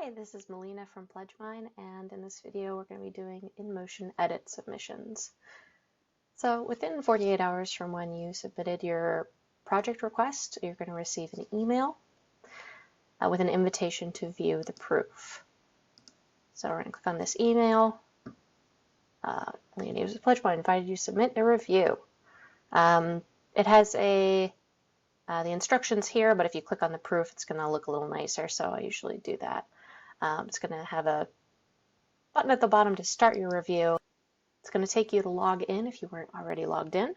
Hi, this is Melina from PledgeMine, and in this video we're going to be doing inMotion edit submissions. So within 48 hours from when you submitted your project request, you're going to receive an email with an invitation to view the proof. So we're going to click on this email. Melina uses PledgeMine invited you to submit a review. It has the instructions here, but if you click on the proof, it's going to look a little nicer, so I usually do that. It's going to have a button at the bottom to start your review. It's going to take you to log in if you weren't already logged in,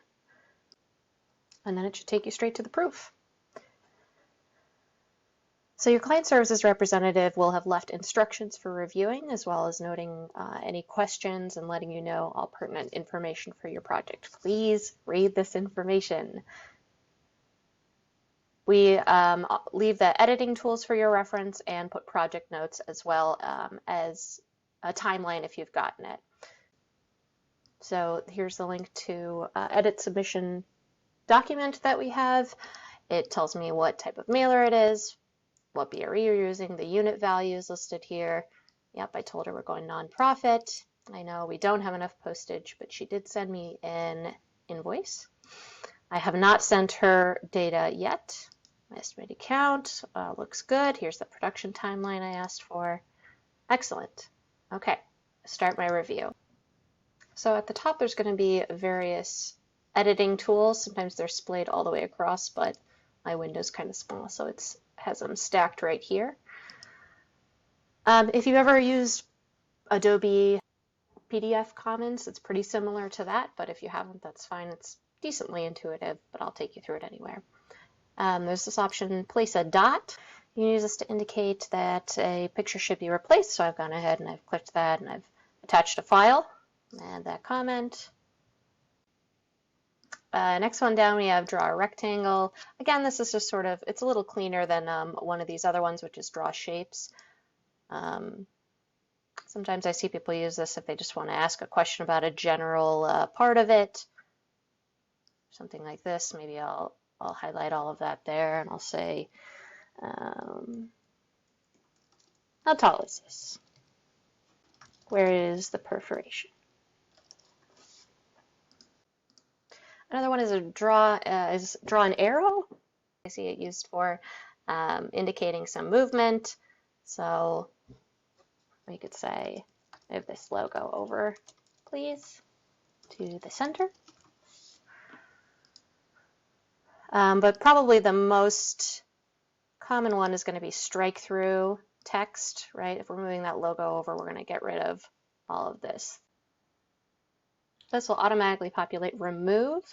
and then it should take you straight to the proof. So your client services representative will have left instructions for reviewing, as well as noting any questions and letting you know all pertinent information for your project. Please read this information. We leave the editing tools for your reference and put project notes as well as a timeline if you've gotten it. So here's the link to edit submission document that we have. It tells me what type of mailer it is, what BRE you're using, the unit values listed here. Yep, I told her we're going nonprofit. I know we don't have enough postage, but she did send me an invoice. I have not sent her data yet. My estimated count looks good. Here's the production timeline I asked for. Excellent. Okay, start my review. So at the top there's going to be various editing tools. Sometimes they're splayed all the way across, but my window's kind of small, so it has them stacked right here. If you've ever used Adobe PDF Commons, it's pretty similar to that, but if you haven't, that's fine. It's decently intuitive, but I'll take you through it anywhere. There's this option, place a dot. You can use this to indicate that a picture should be replaced. So I've gone ahead and I've clicked that and I've attached a file. Add that comment. Next one down, we have draw a rectangle. Again, this is just sort of, it's a little cleaner than one of these other ones, which is draw shapes. Sometimes I see people use this if they just want to ask a question about a general part of it. Something like this. Maybe I'll highlight all of that there, and I'll say, how tall is this? Where is the perforation? Another one is draw an arrow. I see it used for indicating some movement. So we could say, move this logo over, please, to the center. But probably the most common one is going to be strike through text, right? If we're moving that logo over, we're going to get rid of all of this. This will automatically populate remove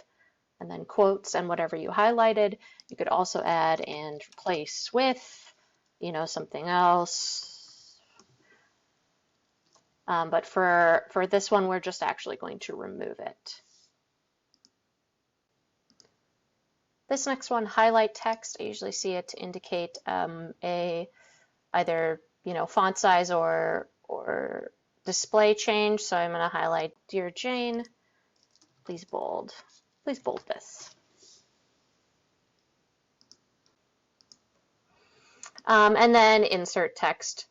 and then quotes and whatever you highlighted. You could also add and replace with, something else. But for this one, we're just actually going to remove it. This next one, highlight text, I usually see it to indicate either font size or display change. So I'm going to highlight Dear Jane, please bold this. And then insert text.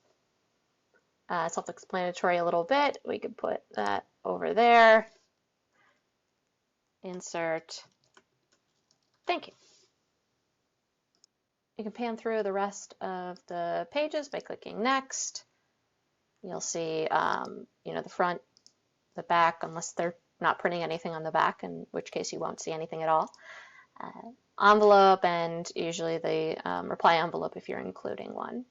Self-explanatory a little bit. We could put that over there. Insert. Thank you. You can pan through the rest of the pages by clicking next. You'll see, the front, the back, unless they're not printing anything on the back, in which case you won't see anything at all. Envelope, and usually the reply envelope if you're including one.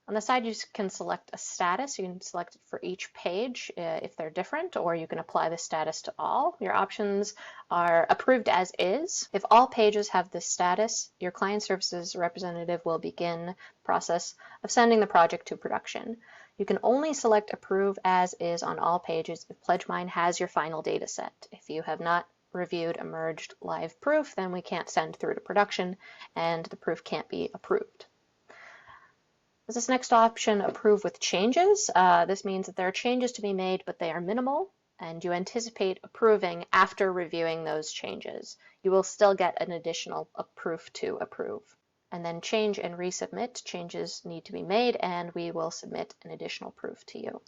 On the side, you can select a status. You can select it for each page if they're different, or you can apply the status to all. Your options are approved as is. If all pages have this status, your client services representative will begin the process of sending the project to production. You can only select approve as is on all pages if PledgeMine has your final data set. If you have not reviewed a merged live proof, then we can't send through to production and the proof can't be approved. This next option, approve with changes. This means that there are changes to be made, but they are minimal, and you anticipate approving after reviewing those changes. You will still get an additional proof to approve. and then change and resubmit. Changes need to be made, and we will submit an additional proof to you.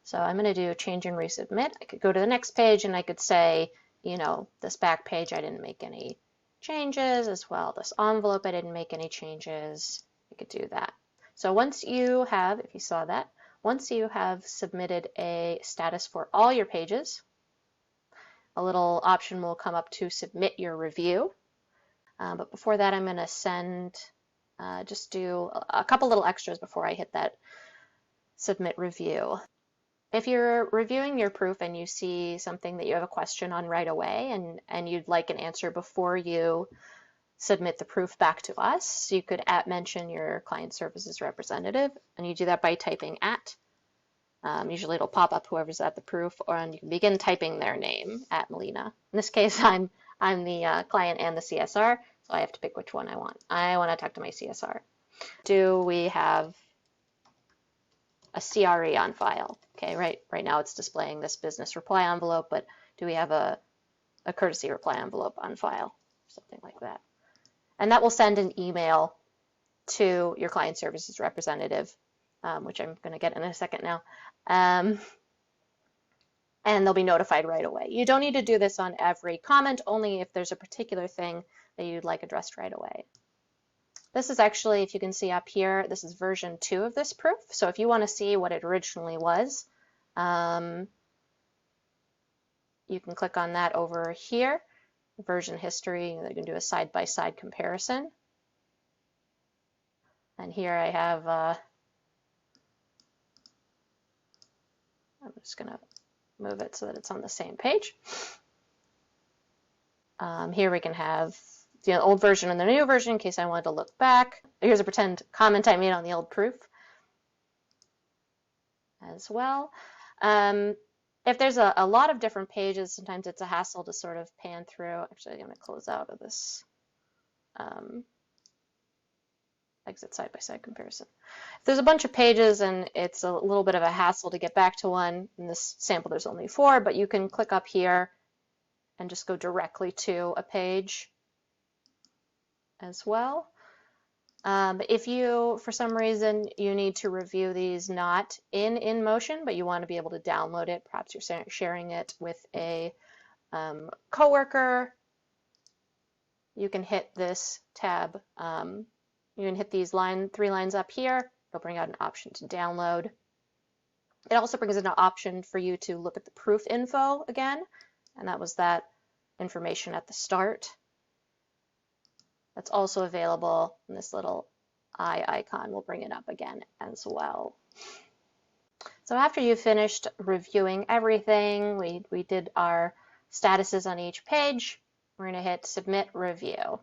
So I'm going to do change and resubmit. I could go to the next page and I could say, you know, this back page I didn't make any changes, as well this envelope I didn't make any changes. I could do that. So once you have, if you saw that, once you have submitted a status for all your pages, a little option will come up to submit your review. But before that, I'm going to just do a couple little extras before I hit that submit review. If you're reviewing your proof and you see something that you have a question on right away and you'd like an answer before you submit the proof back to us, you could mention your client services representative, and you do that by typing @ usually it'll pop up whoever's at the proof, and you can begin typing their name, @Melina. In this case, I'm the client and the CSR, so I have to pick which one I want. I want to talk to my CSR. Do we have a CRE on file? Okay, right now it's displaying this business reply envelope, but do we have a courtesy reply envelope on file? Something like that. And that will send an email to your client services representative, which I'm going to get in a second now. And they'll be notified right away. You don't need to do this on every comment, only if there's a particular thing that you'd like addressed right away. This is actually, if you can see up here, this is version 2 of this proof. So if you want to see what it originally was, you can click on that over here, version history. You can do a side-by-side comparison. And here I have, I'm just going to move it so that it's on the same page. Here we can have the old version and the new version in case I wanted to look back. Here's a pretend comment I made on the old proof as well. If there's a lot of different pages, sometimes it's a hassle to sort of pan through. Actually, I'm going to close out of this exit side-by-side comparison. If there's a bunch of pages and it's a little bit of a hassle to get back to one, in this sample there's only 4, but you can click up here and just go directly to a page as well. If you, for some reason, you need to review these not in inMotion, but you want to be able to download it, perhaps you're sharing it with a coworker, you can hit this tab. You can hit these 3 lines up here. It'll bring out an option to download. It also brings in an option for you to look at the proof info again, and that was that information at the start. That's also available, and this little eye icon will bring it up again as well. So after you've finished reviewing everything, we did our statuses on each page, we're going to hit Submit Review.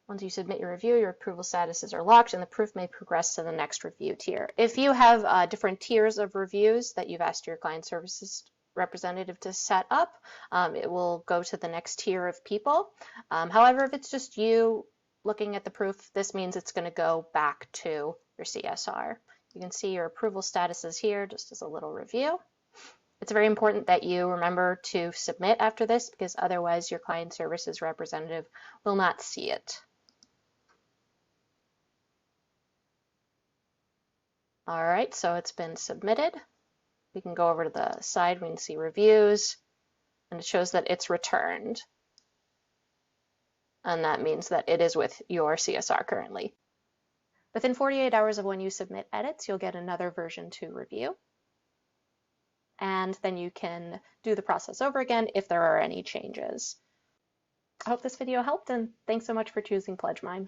Once you submit your review, your approval statuses are locked and the proof may progress to the next review tier. If you have different tiers of reviews that you've asked your client services representative to set up, it will go to the next tier of people. However, if it's just you looking at the proof, this means it's going to go back to your CSR. You can see your approval statuses here just as a little review. It's very important that you remember to submit after this because otherwise your client services representative will not see it. All right, so it's been submitted. We can go over to the side, we can see reviews, and it shows that it's returned. And that means that it is with your CSR currently. Within 48 hours of when you submit edits, you'll get another version 2 review. And then you can do the process over again if there are any changes. I hope this video helped, and thanks so much for choosing PledgeMime.